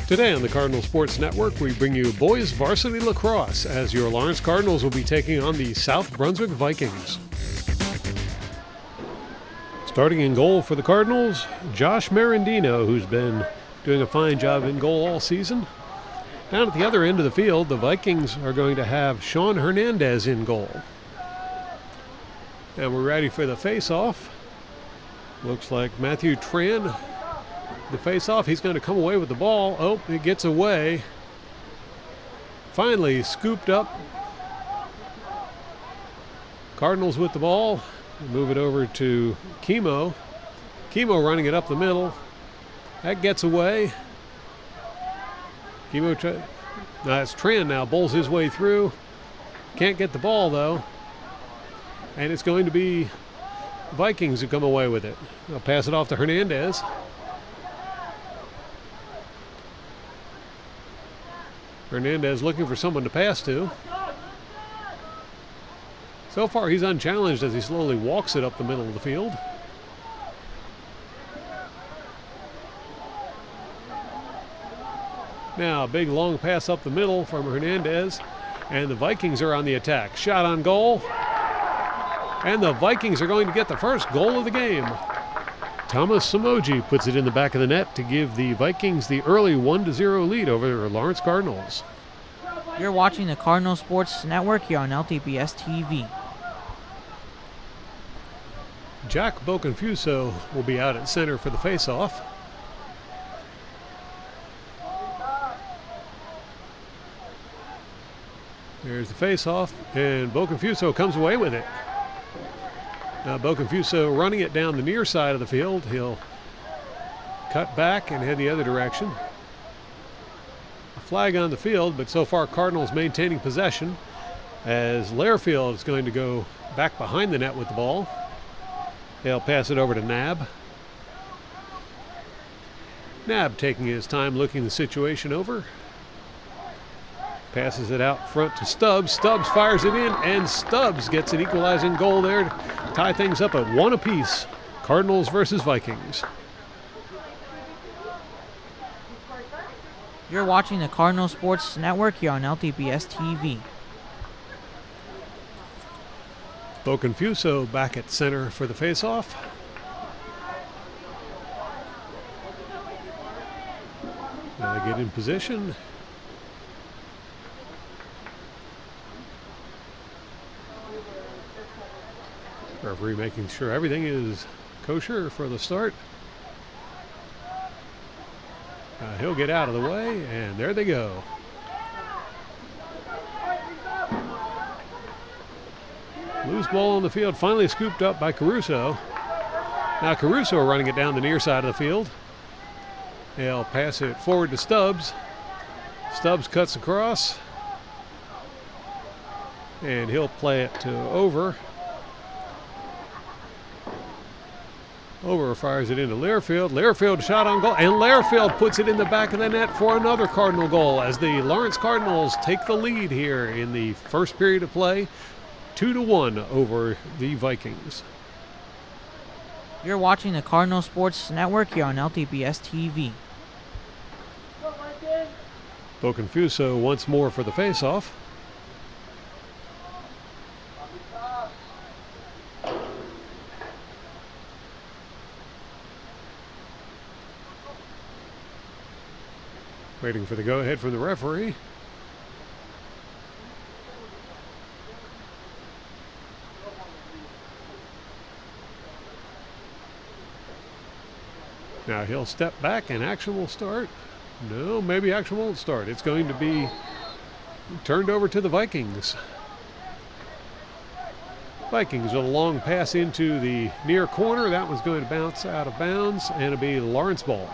Today on the Cardinal Sports Network, we bring you boys varsity lacrosse as your Lawrence Cardinals will be taking on the South Brunswick Vikings. Starting in goal for the Cardinals, Josh Marandino, who's been doing a fine job in goal all season. Down at the other end of the field, the Vikings are going to have Sean Hernandez in goal. And we're ready for the face-off. Looks like Matthew Tran, the face-off, he's going to come away with the ball. Oh, it gets away. Finally scooped up. Cardinals with the ball. Move it over to Chemo. Chemo running it up the middle. That gets away. Chemo, it's Tran now, bowls his way through. Can't get the ball though. And it's going to be Vikings who come away with it. They'll pass it off to Hernandez. Hernandez looking for someone to pass to. So far he's unchallenged as he slowly walks it up the middle of the field. Now a big long pass up the middle from Hernandez, and the Vikings are on the attack. Shot on goal, and the Vikings are going to get the first goal of the game. Thomas Samoji puts it in the back of the net to give the Vikings the early 1-0 lead over the Lawrence Cardinals. You're watching the Cardinal Sports Network here on LTBS TV. Jack Boconfuso will be out at center for the face-off. There's the face-off, and Boconfuso comes away with it. Now Boconfuso running it down the near side of the field. He'll cut back and head the other direction. A flag on the field, but so far Cardinals maintaining possession as Lairfield is going to go back behind the net with the ball. They'll pass it over to Nab. Nab taking his time looking the situation over. Passes it out front to Stubbs. Stubbs fires it in, and Stubbs gets an equalizing goal there to tie things up at 1 apiece. Cardinals versus Vikings. You're watching the Cardinal Sports Network here on LTBS TV. Boconfuso back at center for the face-off. Now they get in position. Referee making sure everything is kosher for the start. He'll get out of the way, and there they go. Loose ball on the field, finally scooped up by Caruso. Now Caruso running it down the near side of the field. They'll pass it forward to Stubbs. Stubbs cuts across, and he'll play it to Over. Over fires it into Lairfield. Lairfield shot on goal, and Lairfield puts it in the back of the net for another Cardinal goal as the Lawrence Cardinals take the lead here in the first period of play, 2-1 over the Vikings. You're watching the Cardinal Sports Network here on LTBS TV. Boconfuso once more for the face-off. Waiting for the go-ahead from the referee. Now he'll step back and action will start. No, maybe action won't start. It's going to be turned over to the Vikings. Vikings with a long pass into the near corner. That one's going to bounce out of bounds, and it'll be Lawrence ball.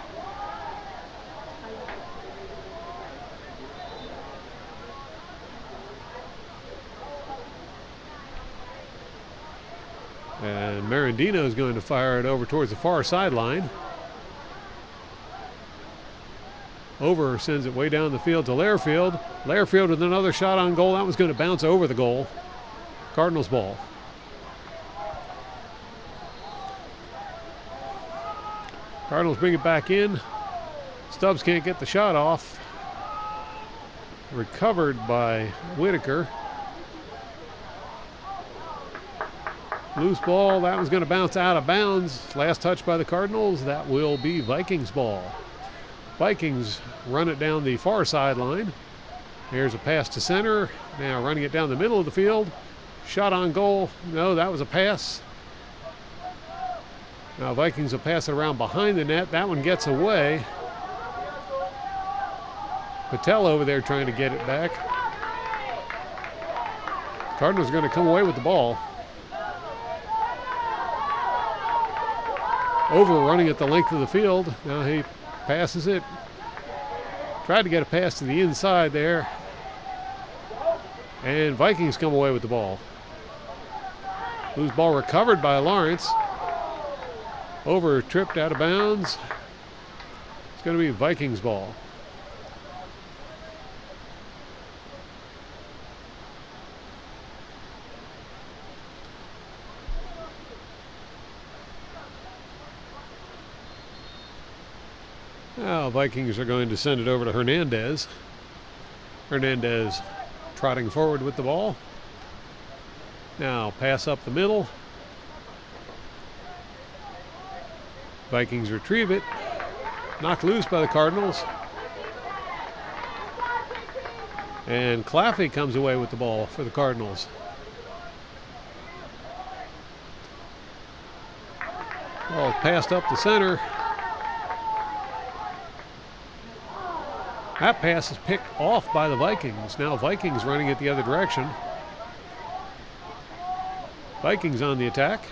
And Marandino is going to fire it over towards the far sideline. Over sends it way down the field to Lairfield. Lairfield with another shot on goal. That was going to bounce over the goal. Cardinals ball. Cardinals bring it back in. Stubbs can't get the shot off. Recovered by Whitaker. Loose ball. That was going to bounce out of bounds. Last touch by the Cardinals. That will be Vikings ball. Vikings run it down the far sideline. Here's a pass to center. Now running it down the middle of the field. Shot on goal. No, that was a pass. Now Vikings will pass it around behind the net. That one gets away. Patel over there trying to get it back. Cardinals are going to come away with the ball. Over running at the length of the field. Now he passes it. Tried to get a pass to the inside there. And Vikings come away with the ball. Loose ball recovered by Lawrence. Over tripped out of bounds. It's going to be Vikings ball. Now Vikings are going to send it over to Hernandez. Hernandez trotting forward with the ball. Now pass up the middle. Vikings retrieve it. Knocked loose by the Cardinals. And Claffey comes away with the ball for the Cardinals. Ball passed up the center. That pass is picked off by the Vikings. Now Vikings running it the other direction. Vikings on the attack.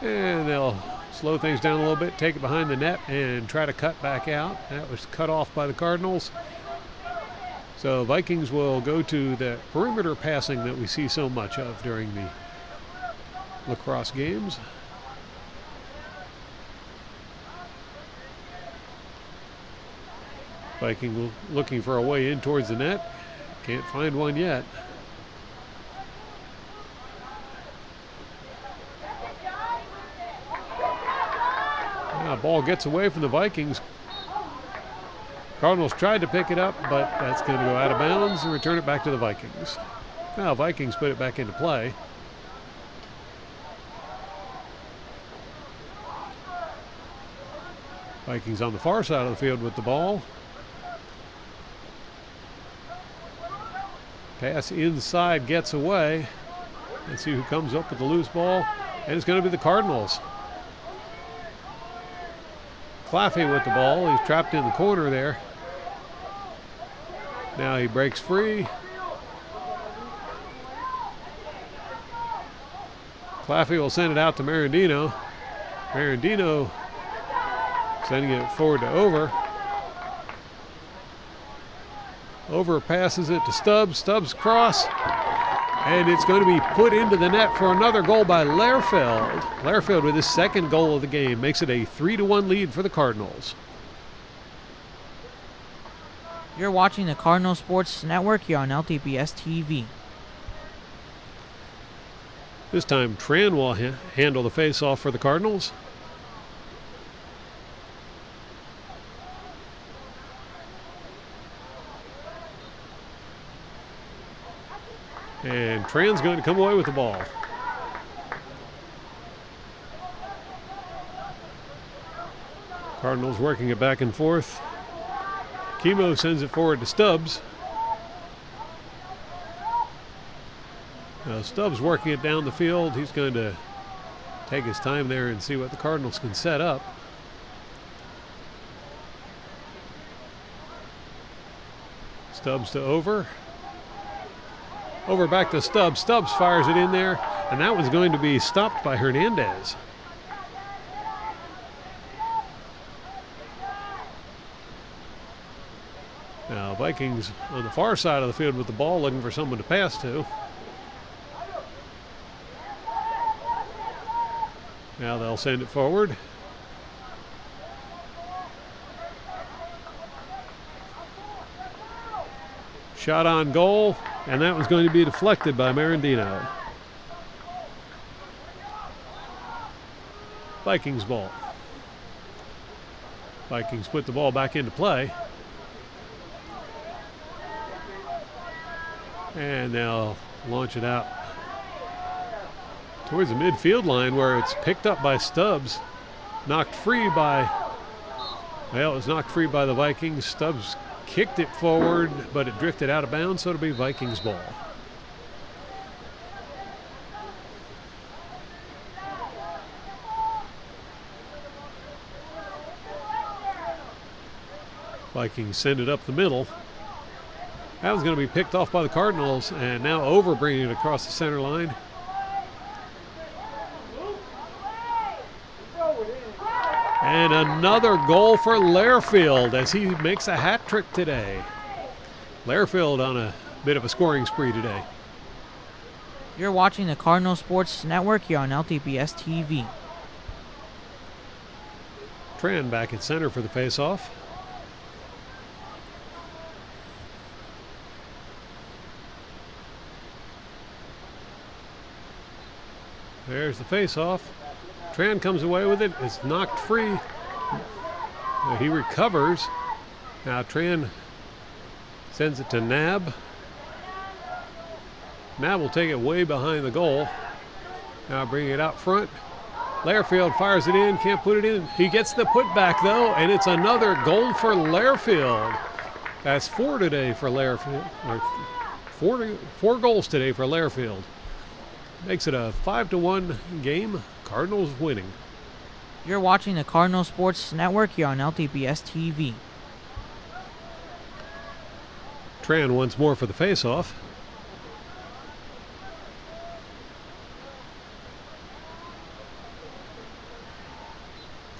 And they'll slow things down a little bit, take it behind the net, and try to cut back out. That was cut off by the Cardinals. So Vikings will go to the perimeter passing that we see so much of during the lacrosse games. Viking looking for a way in towards the net. Can't find one yet. Ball gets away from the Vikings. Cardinals tried to pick it up, but that's going to go out of bounds and return it back to the Vikings. Now Vikings put it back into play. Vikings on the far side of the field with the ball. Pass inside gets away. Let's see who comes up with the loose ball. And it's going to be the Cardinals. Claffey with the ball. He's trapped in the corner there. Now he breaks free. Claffey will send it out to Marandino. Marandino sending it forward to Over. Over passes it to Stubbs. Stubbs cross. And it's going to be put into the net for another goal by Lairfield. Lairfield with his second goal of the game makes it a 3-1 lead for the Cardinals. You're watching the Cardinal Sports Network here on LTPS TV. This time Tran will handle the face-off for the Cardinals. And Tran's going to come away with the ball. Cardinals working it back and forth. Chemo sends it forward to Stubbs. Now Stubbs working it down the field. He's going to take his time there and see what the Cardinals can set up. Stubbs to Over. Over back to Stubbs. Stubbs fires it in there, and that one's going to be stopped by Hernandez. Now Vikings on the far side of the field with the ball, looking for someone to pass to. Now they'll send it forward. Shot on goal, and that was going to be deflected by Marandino. Vikings ball. Vikings put the ball back into play. And they'll launch it out towards the midfield line, where it's picked up by Stubbs. Knocked free by, well, it was knocked free by the Vikings. Stubbs kicked it forward, but it drifted out of bounds, so it'll be Vikings ball. Vikings send it up the middle. That was going to be picked off by the Cardinals, and now Over bringing it across the center line. And another goal for Lairfield as he makes a hat trick today. Lairfield on a bit of a scoring spree today. You're watching the Cardinal Sports Network here on LTPS TV. Tran back at center for the faceoff. There's the faceoff. Tran comes away with it. It's knocked free. He recovers. Now Tran sends it to Nab. Nab will take it way behind the goal. Now bringing it out front. Lairfield fires it in, can't put it in. He gets the putback though, and it's another goal for Lairfield. That's 4 today for Lairfield. Or four goals today for Lairfield. Makes it a 5-1 game. Cardinals winning. You're watching the Cardinal Sports Network here on LTPS TV. Tran once more for the faceoff.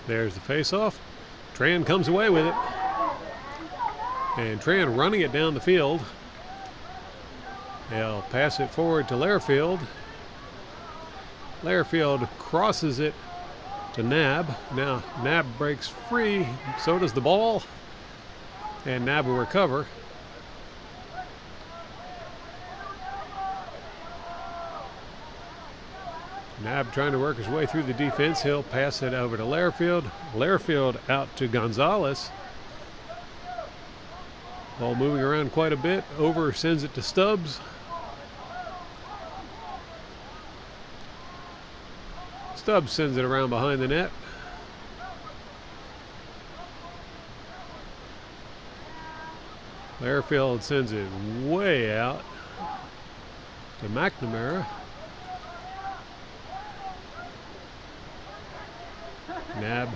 There's the faceoff. Tran comes away with it. And Tran running it down the field. They'll pass it forward to Lairfield. Lairfield crosses it to Nab. Now Nab breaks free, so does the ball. And Nab will recover. Nab trying to work his way through the defense. He'll pass it over to Lairfield. Lairfield out to Gonzalez. Ball moving around quite a bit. Over sends it to Stubbs. Stubbs sends it around behind the net. Lairfield sends it way out to McNamara. Nab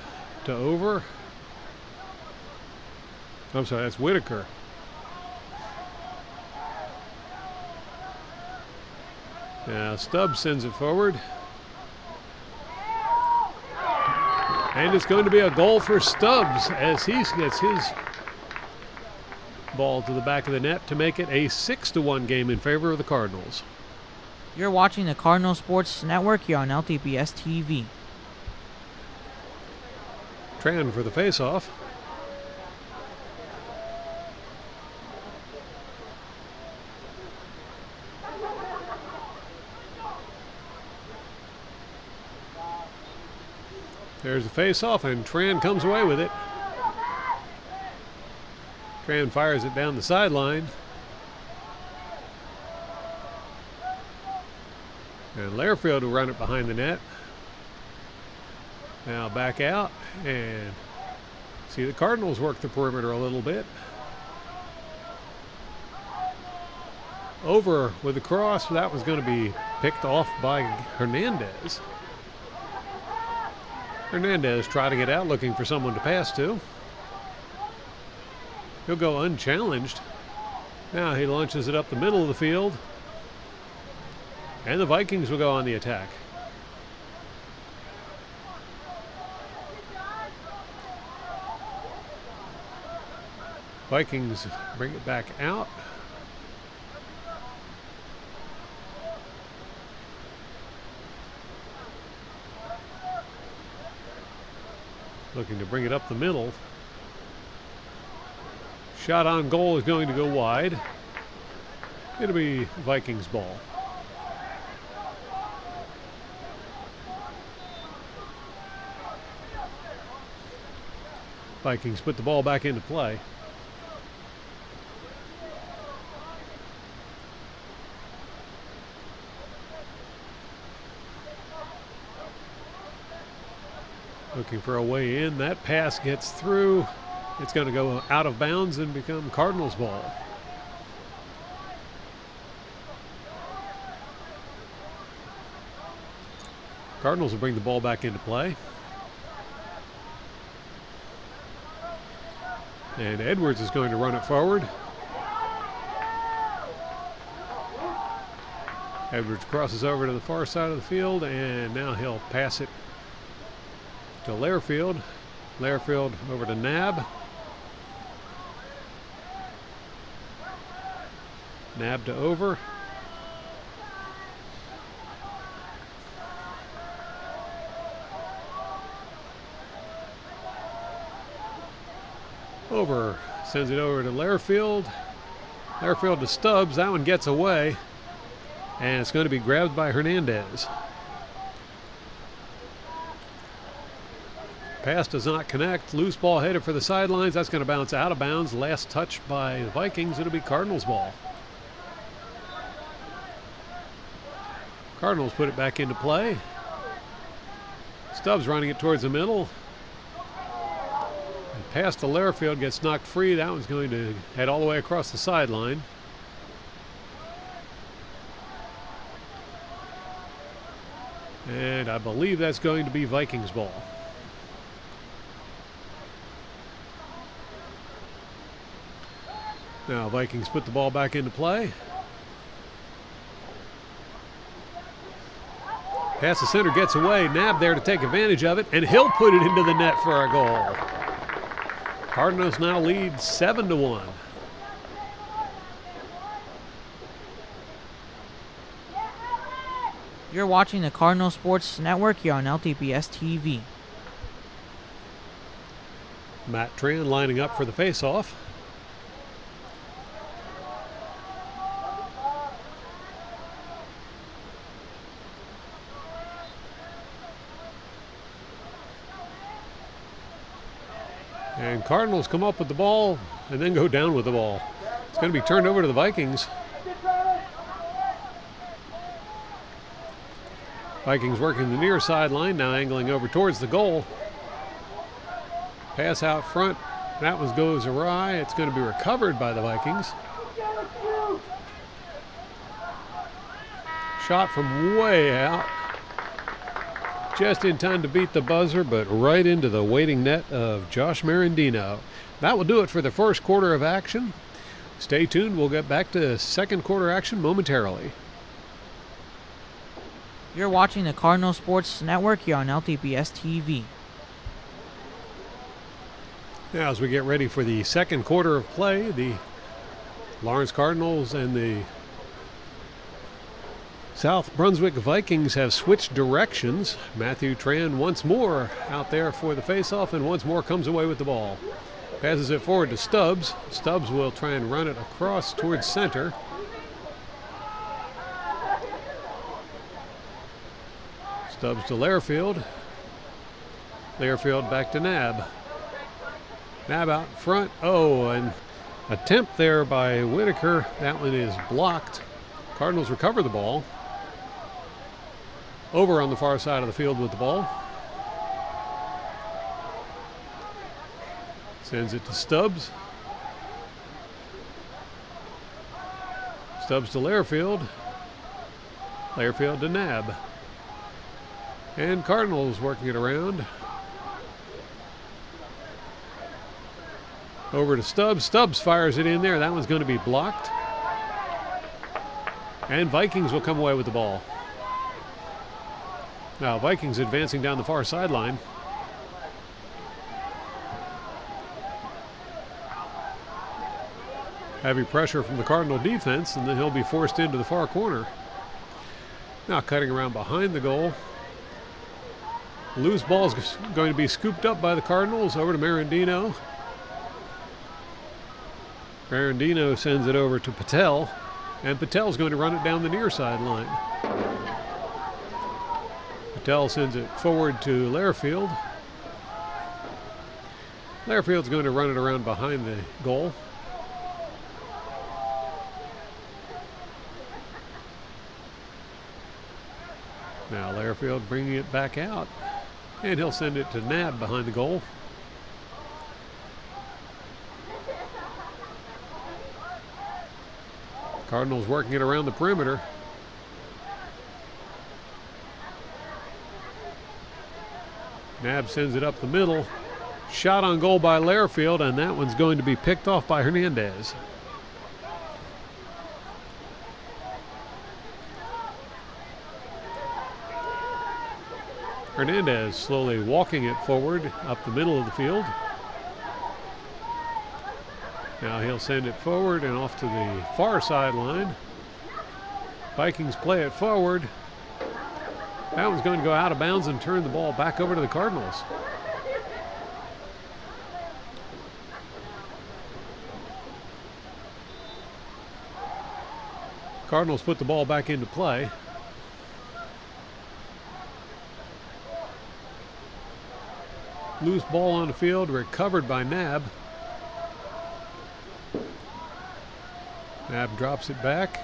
to Over. I'm sorry, that's Whitaker. Now Stubbs sends it forward. And it's going to be a goal for Stubbs as he gets his ball to the back of the net to make it a 6-1 game in favor of the Cardinals. You're watching the Cardinal Sports Network here on LTPS TV. Tran for the faceoff. There's the face-off, and Tran comes away with it. Tran fires it down the sideline. And Lairfield will run it behind the net. Now back out, and see the Cardinals work the perimeter a little bit. Over with the cross. That was going to be picked off by Hernandez. Hernandez trotting it out, looking for someone to pass to. He'll go unchallenged. Now he launches it up the middle of the field. And the Vikings will go on the attack. Vikings bring it back out. Looking to bring it up the middle. Shot on goal is going to go wide. It'll be Vikings ball. Vikings put the ball back into play. Looking for a way in. That pass gets through. It's going to go out of bounds and become Cardinals ball. Cardinals will bring the ball back into play. And Edwards is going to run it forward. Edwards crosses over to the far side of the field, and now he'll pass it to Lairfield. Lairfield over to Nab. Nab to over. Over, sends it over to Lairfield. Lairfield to Stubbs. That one gets away, and it's going to be grabbed by Hernandez. Pass does not connect. Loose ball headed for the sidelines. That's going to bounce out of bounds. Last touch by the Vikings. It'll be Cardinals ball. Cardinals put it back into play. Stubbs running it towards the middle. Pass to Lairfield gets knocked free. That one's going to head all the way across the sideline. And I believe that's going to be Vikings ball. Now Vikings put the ball back into play. Pass to center gets away. Nab there to take advantage of it, and he'll put it into the net for a goal. Cardinals now lead 7-1. You're watching the Cardinal Sports Network here on LTPS TV. Matt Tran lining up for the faceoff. And Cardinals come up with the ball and then go down with the ball. It's going to be turned over to the Vikings. Vikings working the near sideline, now angling over towards the goal. Pass out front. That one goes awry. It's going to be recovered by the Vikings. Shot from way out. Just in time to beat the buzzer, but right into the waiting net of Josh Marandino. That will do it for the first quarter of action. Stay tuned. We'll get back to second quarter action momentarily. You're watching the Cardinal Sports Network here on LTPS TV. Now, as we get ready for the second quarter of play, the Lawrence Cardinals and the South Brunswick Vikings have switched directions. Matthew Tran once more out there for the faceoff, and once more comes away with the ball. Passes it forward to Stubbs. Stubbs will try and run it across towards center. Stubbs to Lairfield. Lairfield back to Nab. Nab out in front. Oh, an attempt there by Whitaker. That one is blocked. Cardinals recover the ball. Over on the far side of the field with the ball. Sends it to Stubbs. Stubbs to Lairfield. Lairfield to Nab. And Cardinals working it around. Over to Stubbs. Stubbs fires it in there. That one's going to be blocked. And Vikings will come away with the ball. Now Vikings advancing down the far sideline. heavy pressure from the Cardinal defense, and then he'll be forced into the far corner. Now cutting around behind the goal. Loose ball is going to be scooped up by the Cardinals over to Marandino. Marandino sends it over to Patel, and Patel's going to run it down the near sideline. Patel sends it forward to Lairfield. Lairfield's going to run it around behind the goal. Now Lairfield bringing it back out, and he'll send it to Nab behind the goal. Cardinals working it around the perimeter. Nab sends it up the middle. Shot on goal by Lairfield, and that one's going to be picked off by Hernandez. Hernandez slowly walking it forward up the middle of the field. Now he'll send it forward and off to the far sideline. Vikings play it forward. That one's going to go out of bounds and turn the ball back over to the Cardinals. Cardinals put the ball back into play. Loose ball on the field, recovered by Nab. Nab drops it back.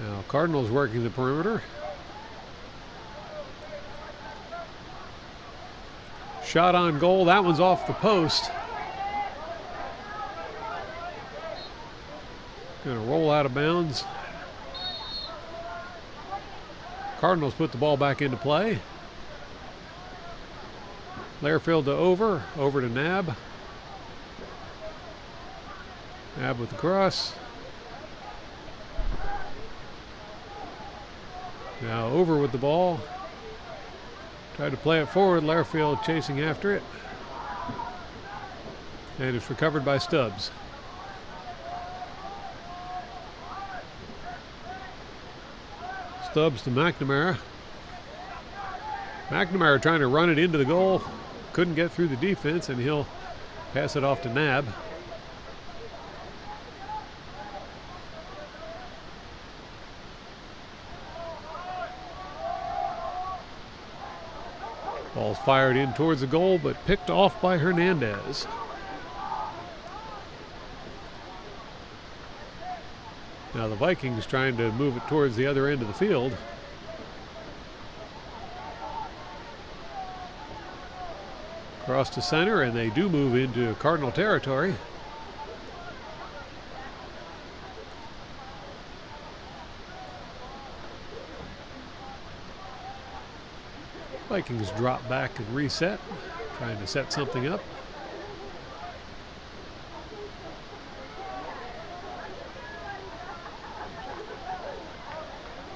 Now Cardinals working the perimeter. Shot on goal, that one's off the post. Gonna roll out of bounds. Cardinals put the ball back into play. Lairfield to over to Nab. Nab with the cross. Now over with the ball. Tried to play it forward, Lairfield chasing after it. And it's recovered by Stubbs. Stubbs to McNamara. McNamara trying to run it into the goal. Couldn't get through the defense, and he'll pass it off to Nab. Ball's fired in towards the goal, but picked off by Hernandez. Now the Vikings trying to move it towards the other end of the field. Cross to center, and they do move into Cardinal territory. Vikings drop back and reset, trying to set something up.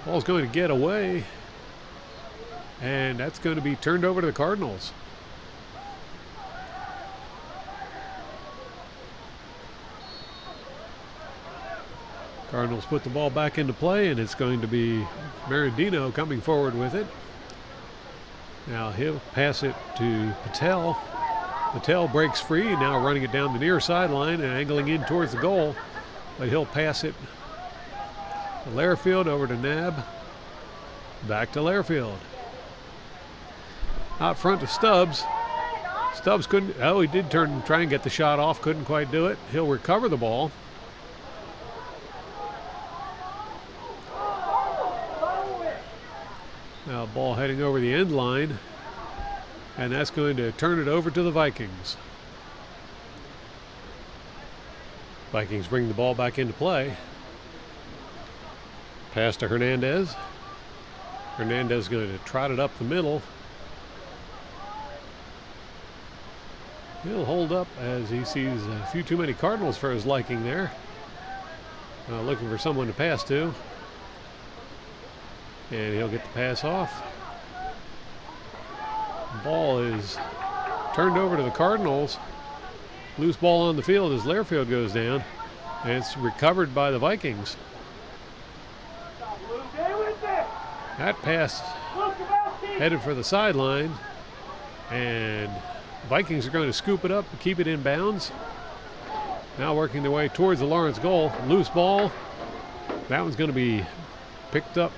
Ball's going to get away, and that's going to be turned over to the Cardinals. Cardinals put the ball back into play, and it's going to be Marandino coming forward with it. Now he'll pass it to Patel. Patel breaks free, now running it down the near sideline and angling in towards the goal. But he'll pass it to Lairfield, over to Nab. Back to Lairfield. Out front to Stubbs. Stubbs couldn't, he did try and get the shot off, couldn't quite do it. He'll recover the ball. Now ball heading over the end line, and that's going to turn it over to the Vikings. Vikings bring the ball back into play. Pass to Hernandez. Hernandez going to trot it up the middle. He'll hold up as he sees a few too many Cardinals for his liking there. Looking for someone to pass to. And he'll get the pass off. Ball is turned over to the Cardinals. Loose ball on the field as Lairfield goes down, and it's recovered by the Vikings. That pass headed for the sideline, and Vikings are going to scoop it up and keep it in bounds. Now working their way towards the Lawrence goal. Loose ball. That one's going to be picked up.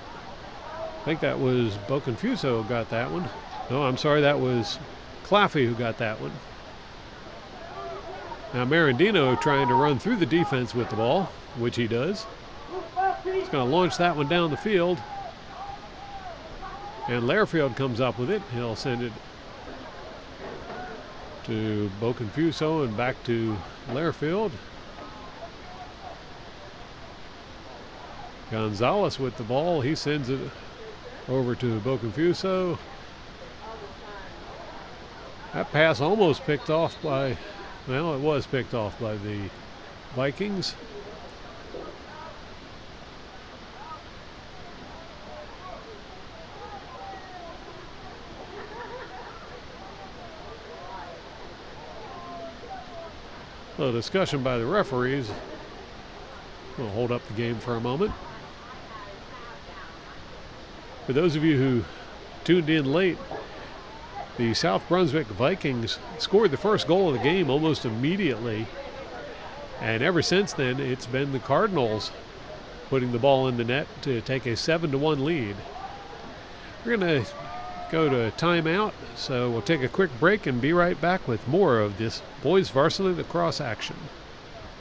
I think that was Boconfuso got that one. No, I'm sorry, that was Claffey who got that one. Now Marandino trying to run through the defense with the ball, which he does. He's going to launch that one down the field. And Lairfield comes up with it. He'll send it to Boconfuso and back to Lairfield. Gonzalez with the ball. He sends it over to Boconfuso. That pass almost picked off by, well, it was picked off by the Vikings. A little discussion by the referees. We'll hold up the game for a moment. For those of you who tuned in late, the South Brunswick Vikings scored the first goal of the game almost immediately. And ever since then, it's been the Cardinals putting the ball in the net to take a 7-1 lead. We're going to go to timeout, so we'll take a quick break and be right back with more of this boys varsity lacrosse action.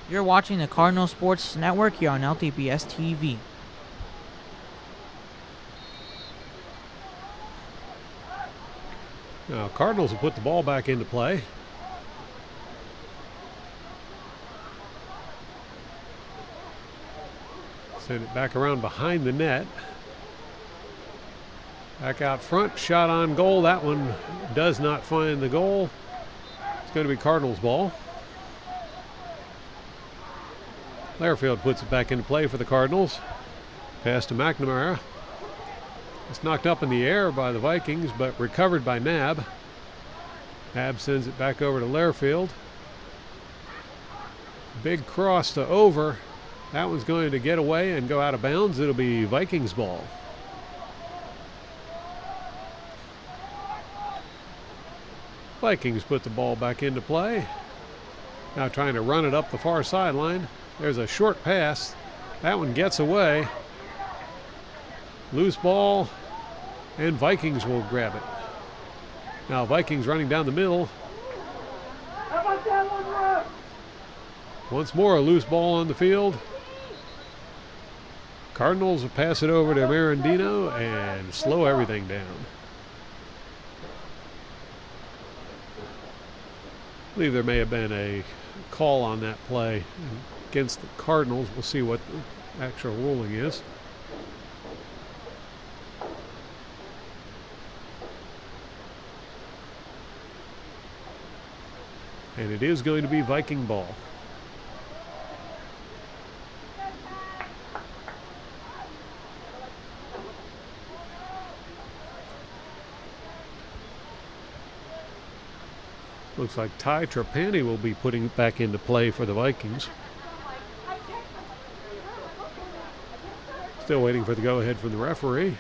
You're watching the Cardinal Sports Network here on LTPS TV. Now, Cardinals will put the ball back into play. Send it back around behind the net. Back out front, shot on goal. That one does not find the goal. It's going to be Cardinals' ball. Lairfield puts it back into play for the Cardinals. Pass to McNamara. It's knocked up in the air by the Vikings, but recovered by Nab. Nab sends it back over to Lairfield. Big cross to over. That one's going to get away and go out of bounds. It'll be Vikings' ball. Vikings put the ball back into play. Now trying to run it up the far sideline. There's a short pass. That one gets away. Loose ball, and Vikings will grab it. Now Vikings running down the middle. Once more, a loose ball on the field. Cardinals will pass it over to Marandino and slow everything down. I believe there may have been a call on that play against the Cardinals. We'll see what the actual ruling is. And it is going to be Viking ball. Looks like Ty Trapani will be putting it back into play for the Vikings. Still waiting for the go-ahead from the referee.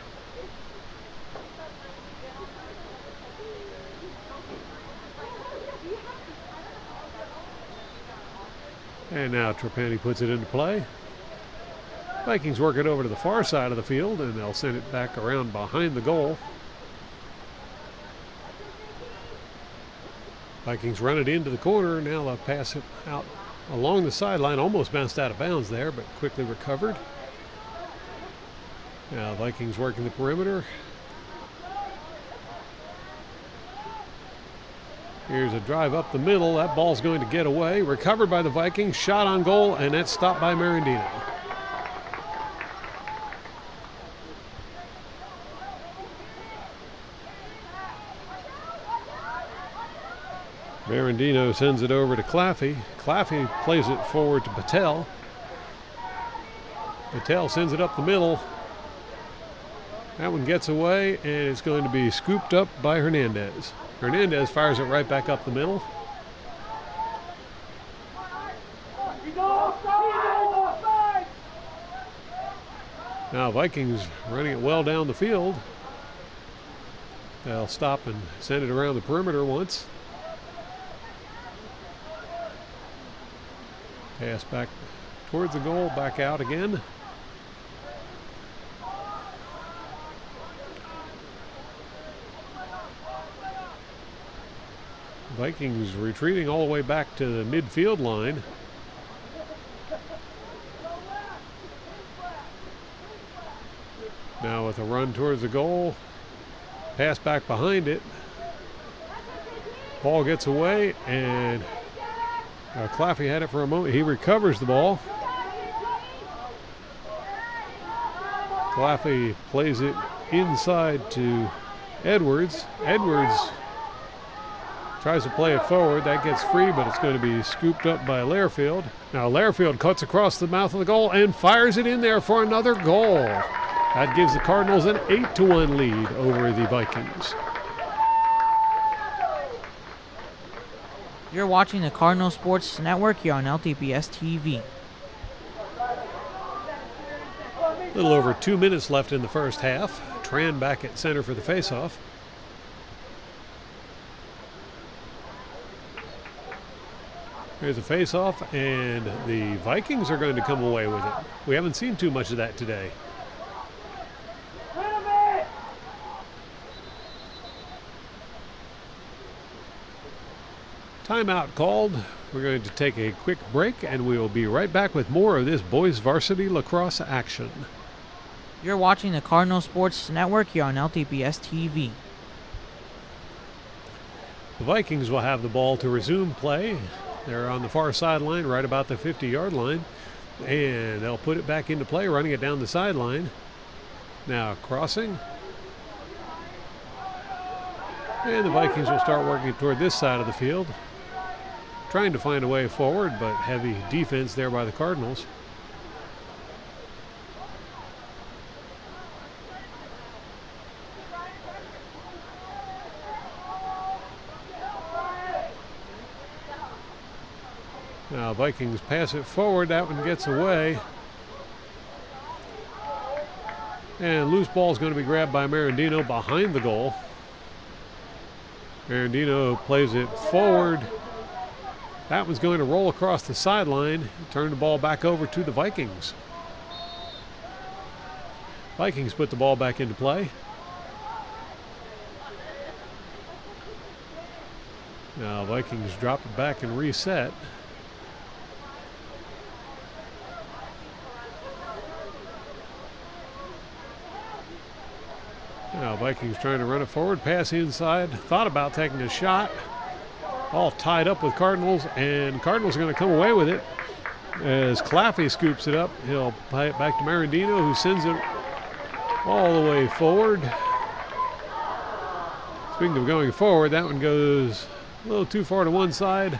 And now Trapani puts it into play. Vikings work it over to the far side of the field, and they'll send it back around behind the goal. Vikings run it into the corner. Now they'll pass it out along the sideline. Almost bounced out of bounds there, but quickly recovered. Now Vikings working the perimeter. Here's a drive up the middle. That ball's going to get away. Recovered by the Vikings. Shot on goal, and that's stopped by Marandino. Marandino sends it over to Claffey. Claffey plays it forward to Patel. Patel sends it up the middle. That one gets away, and it's going to be scooped up by Hernandez. Hernandez fires it right back up the middle. Now Vikings running it well down the field. They'll stop and send it around the perimeter once. Pass back towards the goal, back out again. Vikings retreating all the way back to the midfield line. Now with a run towards the goal, pass back behind it. Ball gets away, and Claffey had it for a moment. He recovers the ball. Claffey plays it inside to Edwards. Edwards tries to play it forward. That gets free, but it's going to be scooped up by Lairfield. Now Lairfield cuts across the mouth of the goal and fires it in there for another goal. That gives the Cardinals an 8-1 lead over the Vikings. You're watching the Cardinal Sports Network here on LTPS TV. A little over 2 minutes left in the first half. Tran back at center for the faceoff. Here's a faceoff, and the Vikings are going to come away with it. We haven't seen too much of that today. Timeout called. We're going to take a quick break, and we will be right back with more of this boys varsity lacrosse action. You're watching the Cardinal Sports Network here on LTPS TV. The Vikings will have the ball to resume play. They're on the far sideline, right about the 50-yard line, and they'll put it back into play, running it down the sideline. Now crossing. And the Vikings will start working toward this side of the field, trying to find a way forward, but heavy defense there by the Cardinals. Now Vikings pass it forward. That one gets away. And loose ball is going to be grabbed by Marandino behind the goal. Marandino plays it forward. That one's going to roll across the sideline, turn the ball back over to the Vikings. Vikings put the ball back into play. Now Vikings drop it back and reset. Now Vikings trying to run it forward, pass inside, thought about taking a shot. All tied up with Cardinals, and Cardinals are going to come away with it as Claffey scoops it up. He'll play it back to Marandino, who sends it all the way forward. Speaking of going forward, that one goes a little too far to one side,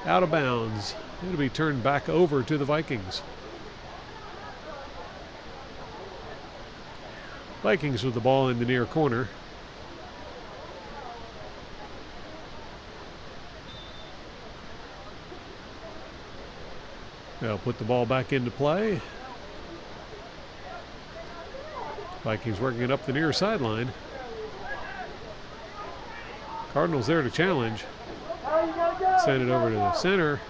out of bounds. It'll be turned back over to the Vikings. Vikings with the ball in the near corner. They'll put the ball back into play. Vikings working it up the near sideline. Cardinals there to challenge. Send it over to the center.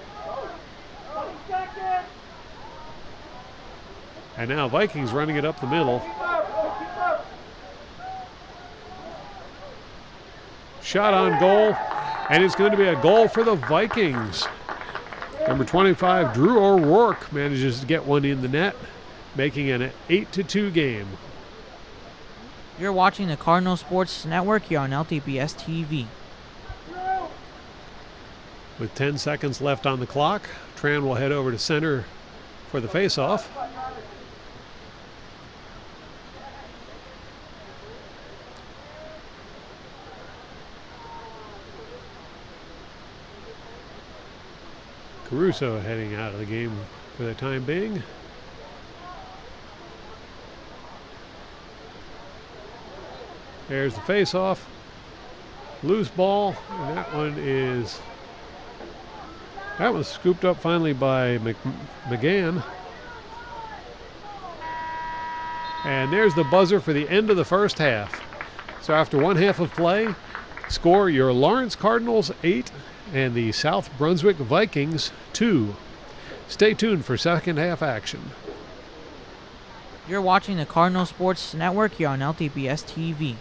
And now Vikings running it up the middle. Shot on goal, and it's going to be a goal for the Vikings. Number 25, Drew O'Rourke, manages to get one in the net, making it an 8-2 game. You're watching the Cardinal Sports Network here on LTPS TV. With 10 seconds left on the clock, Tran will head over to center for the faceoff. Caruso heading out of the game for the time being. There's the face-off. Loose ball, and that was scooped up finally by McGann. And there's the buzzer for the end of the first half. So after one half of play, score your Lawrence Cardinals 8 and the South Brunswick Vikings 2. Stay tuned for second half action. You're watching the Cardinal Sports Network here on LTPS TV.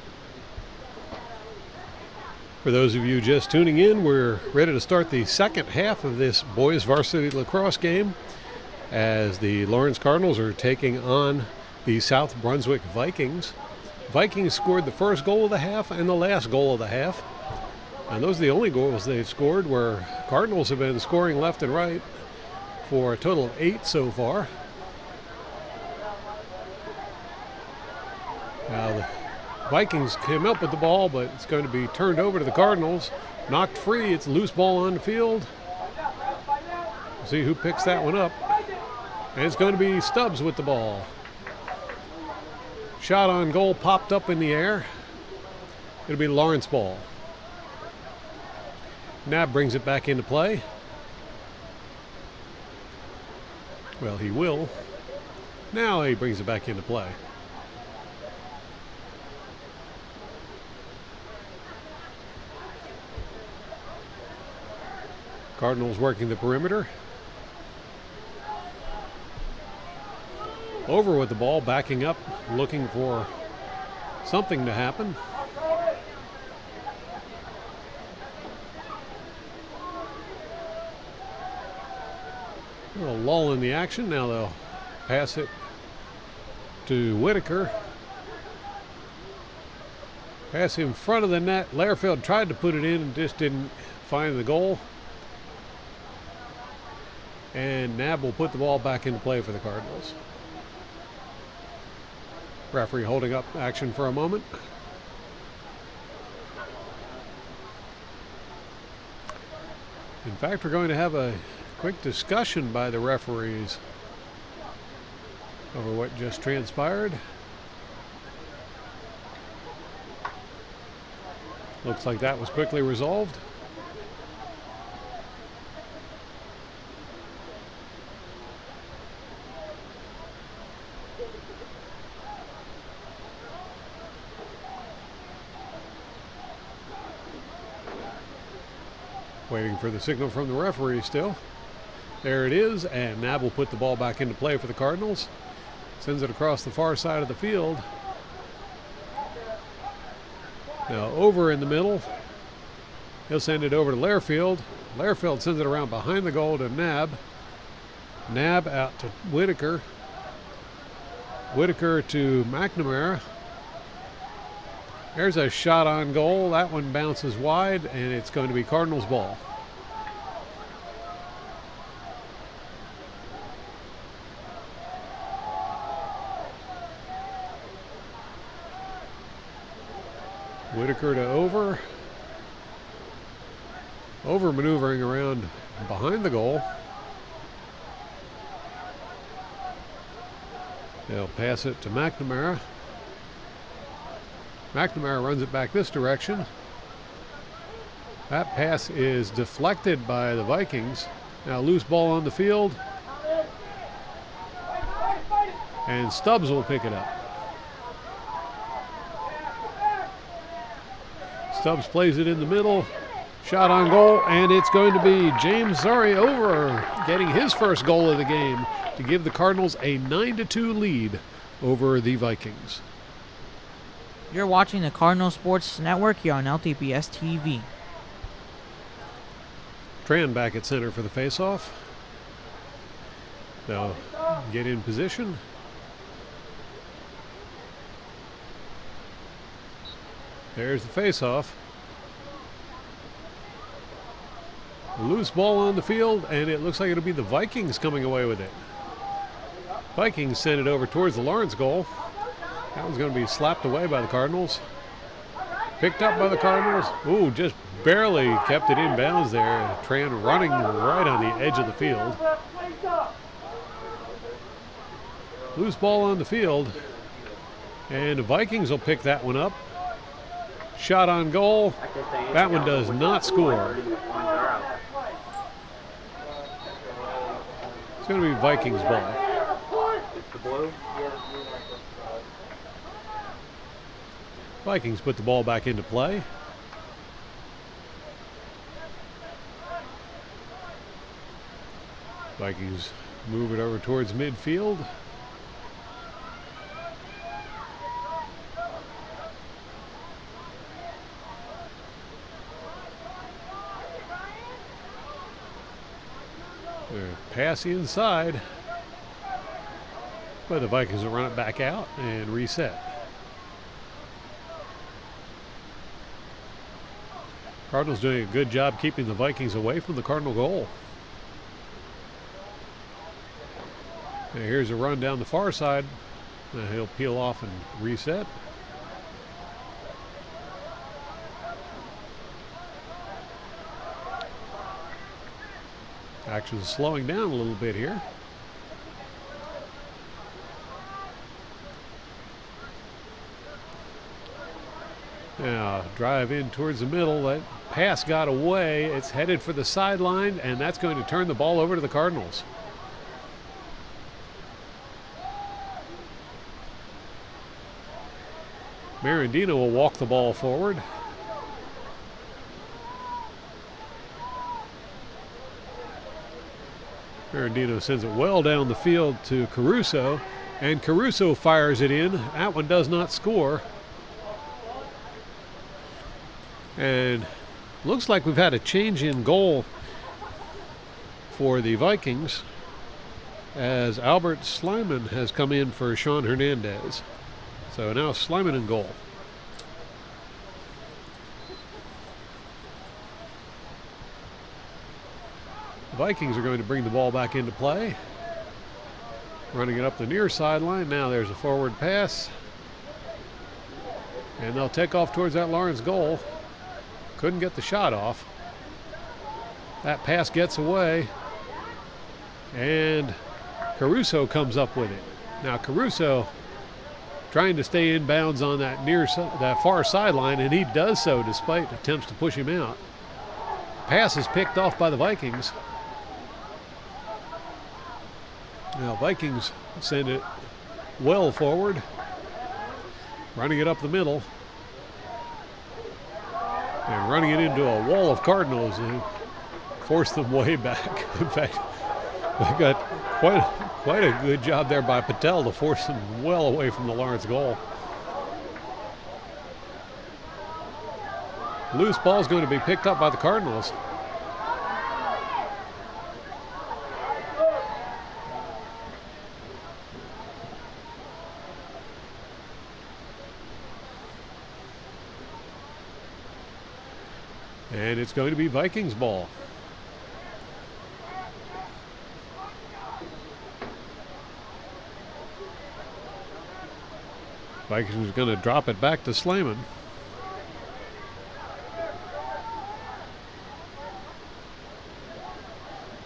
For those of you just tuning in, we're ready to start the second half of this boys varsity lacrosse game as the Lawrence Cardinals are taking on the South Brunswick Vikings. Vikings scored the first goal of the half and the last goal of the half. And those are the only goals they've scored, where Cardinals have been scoring left and right for a total of 8 so far. Now the Vikings came up with the ball, but it's going to be turned over to the Cardinals. Knocked free. It's a loose ball on the field. We'll see who picks that one up. And it's going to be Stubbs with the ball. Shot on goal popped up in the air. It'll be Lawrence ball. Nab brings it back into play. Well, he will. Now he brings it back into play. Cardinals working the perimeter. Over with the ball, backing up, looking for something to happen. A little lull in the action. Now they'll pass it to Whitaker. Pass in front of the net. Lairfield tried to put it in and just didn't find the goal. And Nab will put the ball back into play for the Cardinals. Referee holding up action for a moment. In fact, we're going to have a quick discussion by the referees over what just transpired. Looks like that was quickly resolved. Waiting for the signal from the referee still. There it is, and Nab will put the ball back into play for the Cardinals. Sends it across the far side of the field. Now over in the middle. He'll send it over to Lairfield. Lairfield sends it around behind the goal to Nab. Nab out to Whitaker. Whitaker to McNamara. There's a shot on goal. That one bounces wide, and it's going to be Cardinals ball. Whitaker to Over. Over maneuvering around behind the goal. They'll pass it to McNamara. McNamara runs it back this direction. That pass is deflected by the Vikings. Now loose ball on the field. And Stubbs will pick it up. Stubbs plays it in the middle. Shot on goal, and it's going to be James Over getting his first goal of the game to give the Cardinals a 9-2 lead over the Vikings. You're watching the Cardinal Sports Network here on LTPS TV. Tran back at center for the faceoff. They'll get in position. There's the faceoff. Loose ball on the field, and it looks like it'll be the Vikings coming away with it. Vikings send it over towards the Lawrence goal. That one's going to be slapped away by the Cardinals. Picked up by the Cardinals. Ooh, just barely kept it in bounds there. Tran running right on the edge of the field. Loose ball on the field. And the Vikings will pick that one up. Shot on goal. That one does not score. It's going to be Vikings ball. Vikings put the ball back into play. Vikings move it over towards midfield. Pass inside, but the Vikings will run it back out and reset. Cardinals doing a good job keeping the Vikings away from the Cardinal goal. And here's a run down the far side. He'll peel off and reset. Action slowing down a little bit here. Now drive in towards the middle. That pass got away. It's headed for the sideline, and that's going to turn the ball over to the Cardinals. Marandino will walk the ball forward. Marandino sends it well down the field to Caruso, and Caruso fires it in. That one does not score. And looks like we've had a change in goal for the Vikings, as Albert Slyman has come in for Sean Hernandez. So now Slyman in goal. The Vikings are going to bring the ball back into play. Running it up the near sideline. Now there's a forward pass. And they'll take off towards that Lawrence goal. Couldn't get the shot off. That pass gets away. And Caruso comes up with it. Now Caruso trying to stay in bounds on that that far sideline, and he does so despite attempts to push him out. Pass is picked off by the Vikings. Now Vikings send it well forward, running it up the middle, and running it into a wall of Cardinals who forced them way back. In fact, they got quite a good job there by Patel to force them well away from the Lawrence goal. Loose ball is going to be picked up by the Cardinals. And it's going to be Vikings ball. Vikings are going to drop it back to Slayman.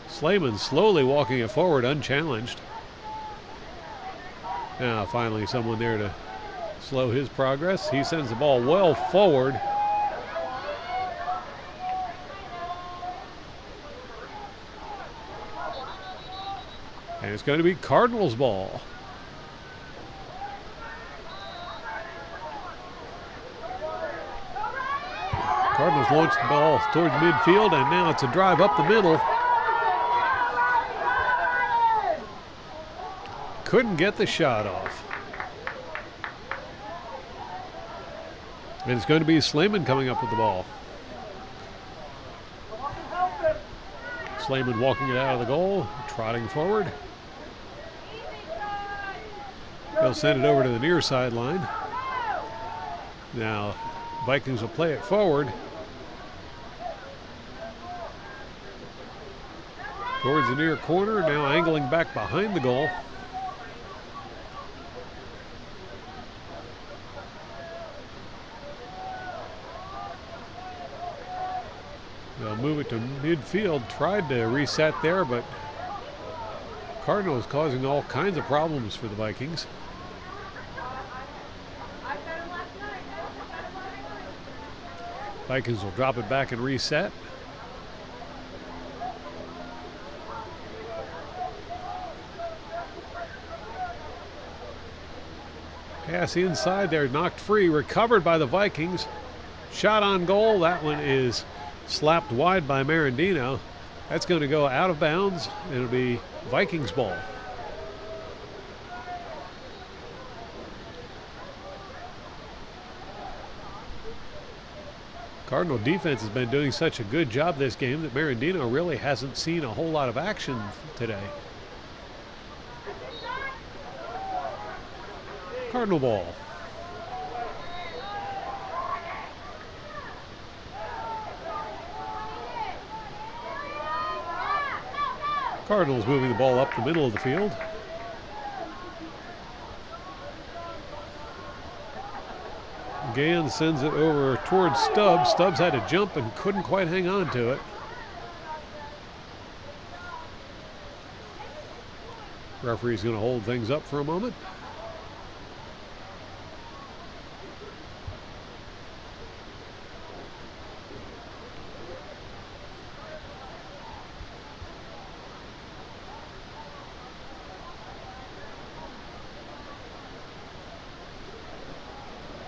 Slayman slowly walking it forward unchallenged. Now finally someone there to slow his progress. He sends the ball well forward. And it's going to be Cardinals ball. Cardinals launch the ball towards midfield, and now it's a drive up the middle. Couldn't get the shot off. And it's going to be Slayman coming up with the ball. Slayman walking it out of the goal, trotting forward. They'll send it over to the near sideline. Now, Vikings will play it forward towards the near corner, now angling back behind the goal. They'll move it to midfield, tried to reset there, but Cardinals causing all kinds of problems for the Vikings. Vikings will drop it back and reset. Pass inside there, knocked free, recovered by the Vikings. Shot on goal. That one is slapped wide by Marandino. That's going to go out of bounds. It'll be Vikings ball. Cardinal defense has been doing such a good job this game that Marandino really hasn't seen a whole lot of action today. Cardinal ball. Cardinals moving the ball up the middle of the field. Gann sends it over towards Stubbs. Stubbs had to jump and couldn't quite hang on to it. Referee's going to hold things up for a moment.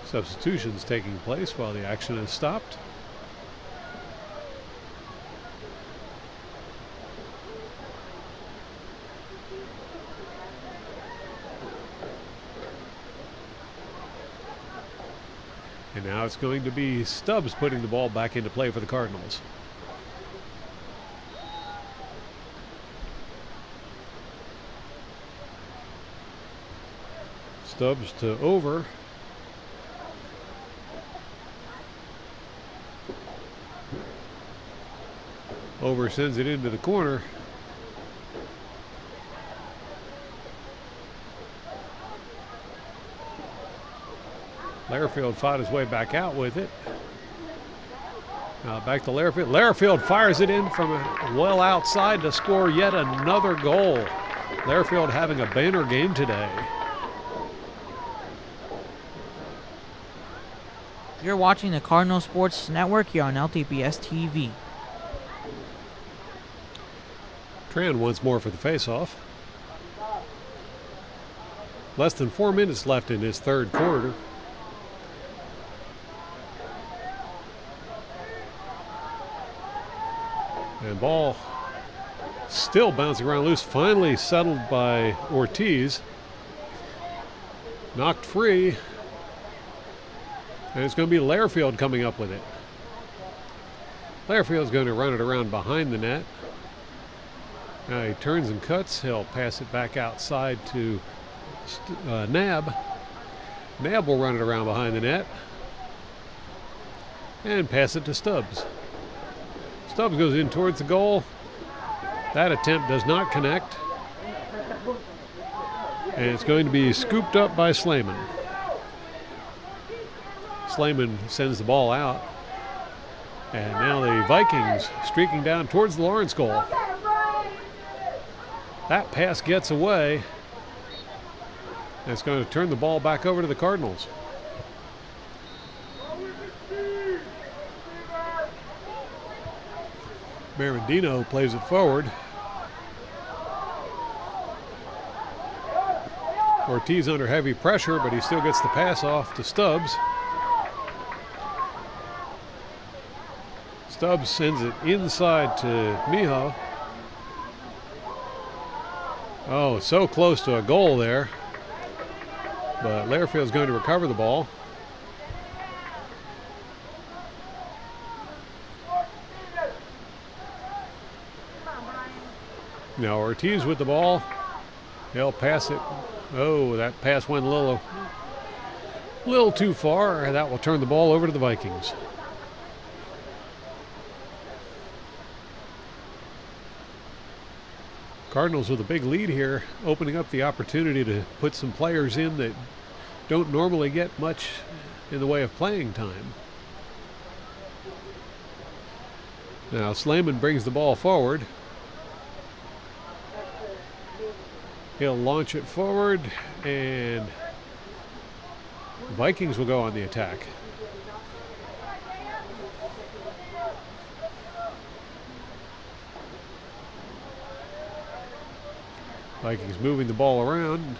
Substitutions taking place while the action is stopped. And now it's going to be Stubbs putting the ball back into play for the Cardinals. Stubbs to over. Over sends it into the corner. Lairfield fought his way back out with it. Now back to Lairfield. Lairfield fires it in from well outside to score yet another goal. Lairfield having a banner game today. You're watching the Cardinal Sports Network here on LTPS TV. Tran once more for the faceoff. Less than 4 minutes left in this third quarter. And ball still bouncing around loose, finally settled by Ortiz. Knocked free. And it's going to be Lairfield coming up with it. Lairfield's going to run it around behind the net. Now he turns and cuts. He'll pass it back outside to Nab. Nab will run it around behind the net and pass it to Stubbs. Stubbs goes in towards the goal. That attempt does not connect. And it's going to be scooped up by Slayman. Slayman sends the ball out. And now the Vikings streaking down towards the Lawrence goal. That pass gets away. And it's going to turn the ball back over to the Cardinals. Marandino plays it forward. Ortiz under heavy pressure, but he still gets the pass off to Stubbs. Stubbs sends it inside to Miho. Oh, so close to a goal there. But Lairfield's going to recover the ball. Now Ortiz with the ball. He'll pass it. Oh, that pass went a little too far. That will turn the ball over to the Vikings. Cardinals with a big lead here, opening up the opportunity to put some players in that don't normally get much in the way of playing time. Now Slayman brings the ball forward. He'll launch it forward, and the Vikings will go on the attack. Vikings moving the ball around.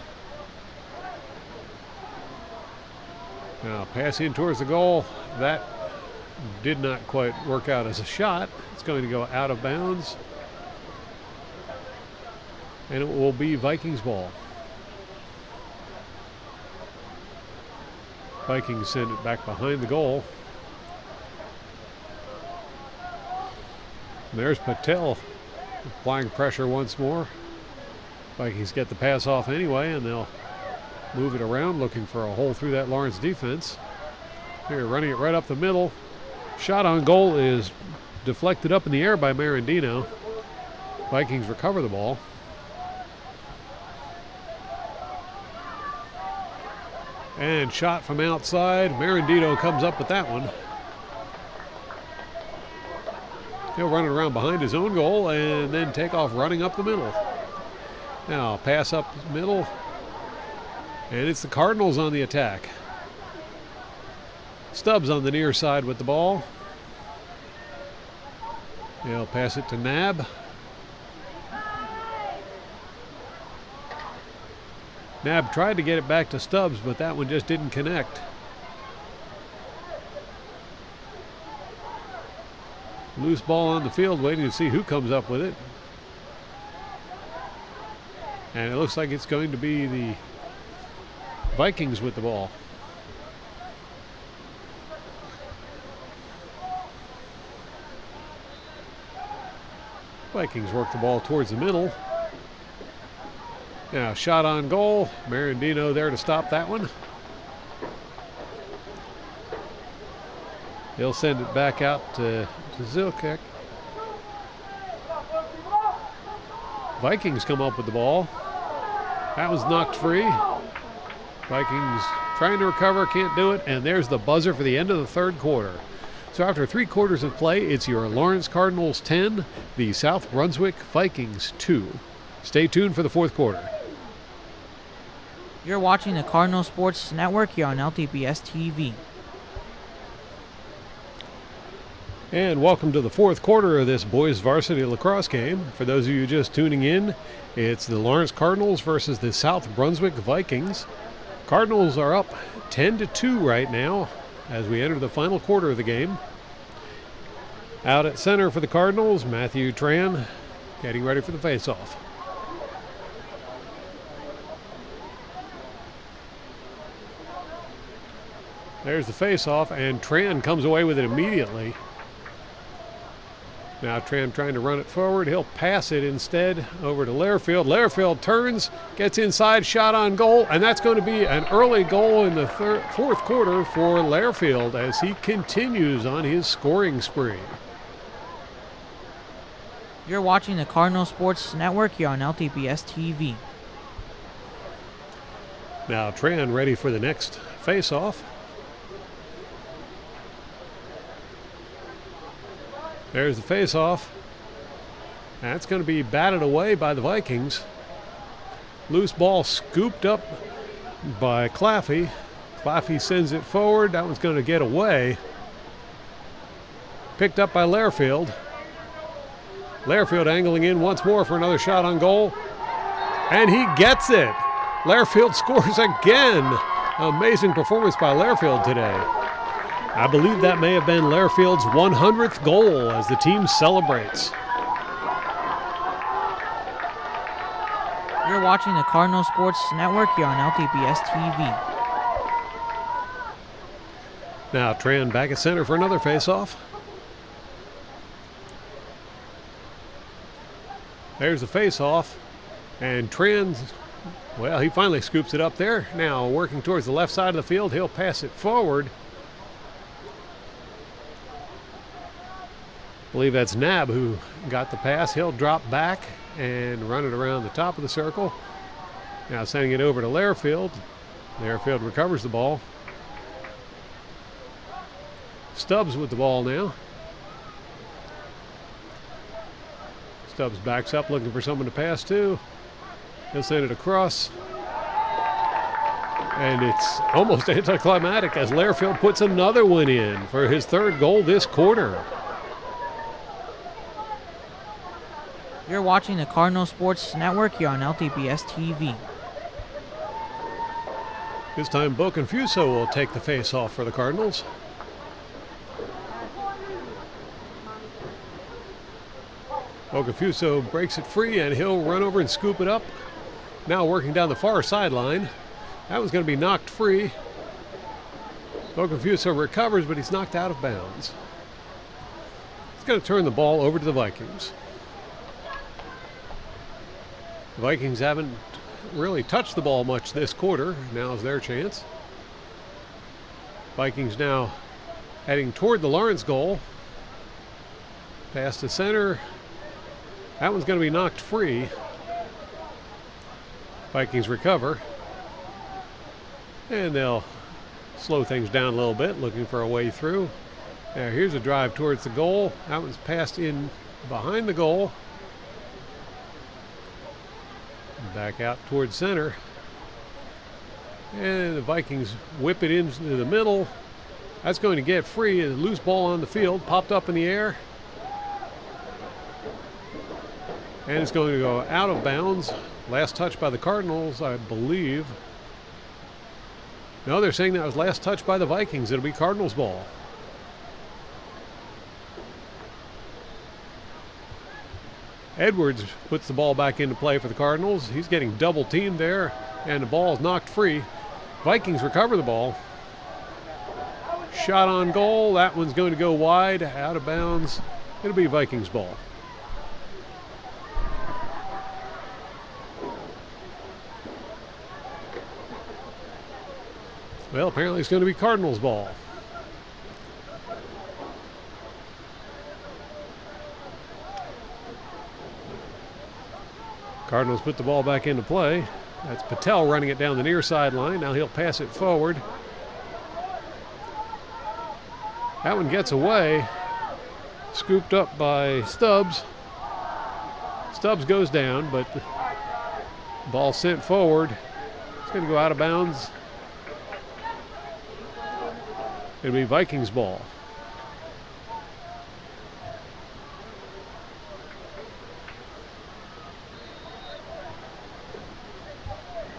Now pass in towards the goal. That did not quite work out as a shot. It's going to go out of bounds. And it will be Vikings ball. Vikings send it back behind the goal. And there's Patel applying pressure once more. Vikings get the pass off anyway, and they'll move it around, looking for a hole through that Lawrence defense. Here, running it right up the middle. Shot on goal is deflected up in the air by Marandino. Vikings recover the ball. And shot from outside. Marandino comes up with that one. He'll run it around behind his own goal and then take off running up the middle. Now pass up the middle. And it's the Cardinals on the attack. Stubbs on the near side with the ball. He'll pass it to Nab. Nab tried to get it back to Stubbs, but that one just didn't connect. Loose ball on the field, waiting to see who comes up with it. And it looks like it's going to be the Vikings with the ball. Vikings work the ball towards the middle. Now shot on goal. Marandino there to stop that one. He'll send it back out to Zilkek. Vikings come up with the ball. That was knocked free. Vikings trying to recover, can't do it, and there's the buzzer for the end of the third quarter. So after 3 quarters of play, it's your Lawrence Cardinals 10, the South Brunswick Vikings 2. Stay tuned for the fourth quarter. You're watching the Cardinal Sports Network here on LTPS TV. And welcome to the fourth quarter of this boys varsity lacrosse game. For those of you just tuning in, it's the Lawrence Cardinals versus the South Brunswick Vikings. Cardinals are up 10-2 right now as we enter the final quarter of the game. Out at center for the Cardinals, Matthew Tran getting ready for the faceoff. There's the faceoff, and Tran comes away with it immediately. Now Tran trying to run it forward. He'll pass it instead over to Lairfield. Lairfield turns, gets inside, shot on goal, and that's going to be an early goal in the fourth quarter for Lairfield as he continues on his scoring spree. You're watching the Cardinal Sports Network here on LTPS TV. Now Tran ready for the next face-off. There's the face-off. That's going to be batted away by the Vikings. Loose ball scooped up by Claffey. Claffey sends it forward. That one's going to get away. Picked up by Lairfield. Lairfield angling in once more for another shot on goal. And he gets it. Lairfield scores again. Amazing performance by Lairfield today. I believe that may have been Lairfield's 100th goal as the team celebrates. You're watching the Cardinal Sports Network here on LTPS TV. Now Tran back at center for another faceoff. There's the faceoff, and Tran, well, he finally scoops it up there. Now working towards the left side of the field, he'll pass it forward. I believe that's Nab who got the pass. He'll drop back and run it around the top of the circle. Now sending it over to Lairfield. Lairfield recovers the ball. Stubbs with the ball now. Stubbs backs up looking for someone to pass to. He'll send it across. And it's almost anticlimactic as Lairfield puts another one in for his third goal this quarter. You're watching the Cardinal Sports Network here on LTPS TV. This time, Boconfuso will take the face-off for the Cardinals. Boconfuso breaks it free, and he'll run over and scoop it up. Now working down the far sideline. That one's going to be knocked free. Boconfuso recovers, but he's knocked out of bounds. He's going to turn the ball over to the Vikings. The Vikings haven't really touched the ball much this quarter. Now's their chance. Vikings now heading toward the Lawrence goal. Pass to center. That one's going to be knocked free. Vikings recover. And they'll slow things down a little bit, looking for a way through. Now here's a drive towards the goal. That one's passed in behind the goal. Back out towards center. And the Vikings whip it into the middle. That's going to get free. A loose ball on the field, popped up in the air. And it's going to go out of bounds. Last touch by the Cardinals, I believe. No, they're saying that was last touch by the Vikings. It'll be Cardinals ball. Edwards puts the ball back into play for the Cardinals. He's getting double teamed there, and the ball is knocked free. Vikings recover the ball. Shot on goal. That one's going to go wide, out of bounds. It'll be Vikings ball. Well, apparently it's going to be Cardinals ball. Cardinals put the ball back into play. That's Patel running it down the near sideline. Now he'll pass it forward. That one gets away. Scooped up by Stubbs. Stubbs goes down, but the ball sent forward. It's going to go out of bounds. It'll be Vikings ball.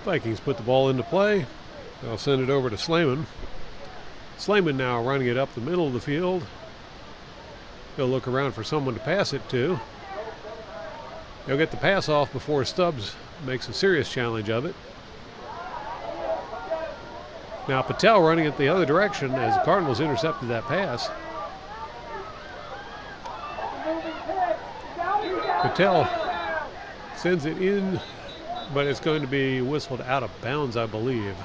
Vikings put the ball into play. They'll send it over to Slayman. Slayman now running it up the middle of the field. He'll look around for someone to pass it to. He'll get the pass off before Stubbs makes a serious challenge of it. Now Patel running it the other direction as the Cardinals intercepted that pass. Patel sends it in, but it's going to be whistled out of bounds, I believe.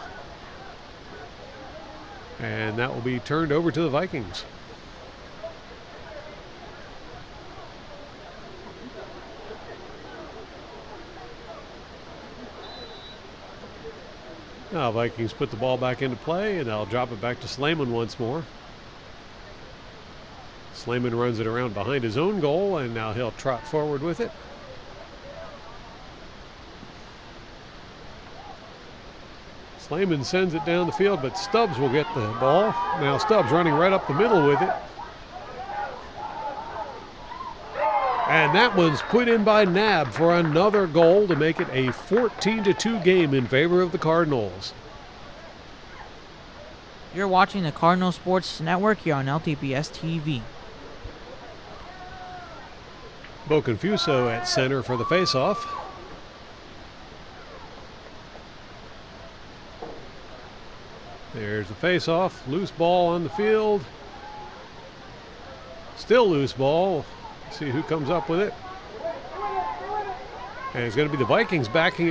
And that will be turned over to the Vikings. Now Vikings put the ball back into play, and they'll drop it back to Slayman once more. Slayman runs it around behind his own goal, and now he'll trot forward with it. Slayman sends it down the field, but Stubbs will get the ball. Now Stubbs running right up the middle with it. And that one's put in by Nab for another goal to make it a 14-2 game in favor of the Cardinals. You're watching the Cardinal Sports Network here on LTPS TV. Boconfuso at center for the faceoff. There's the faceoff. Loose ball on the field. Still loose ball. See who comes up with it. And it's going to be the Vikings batting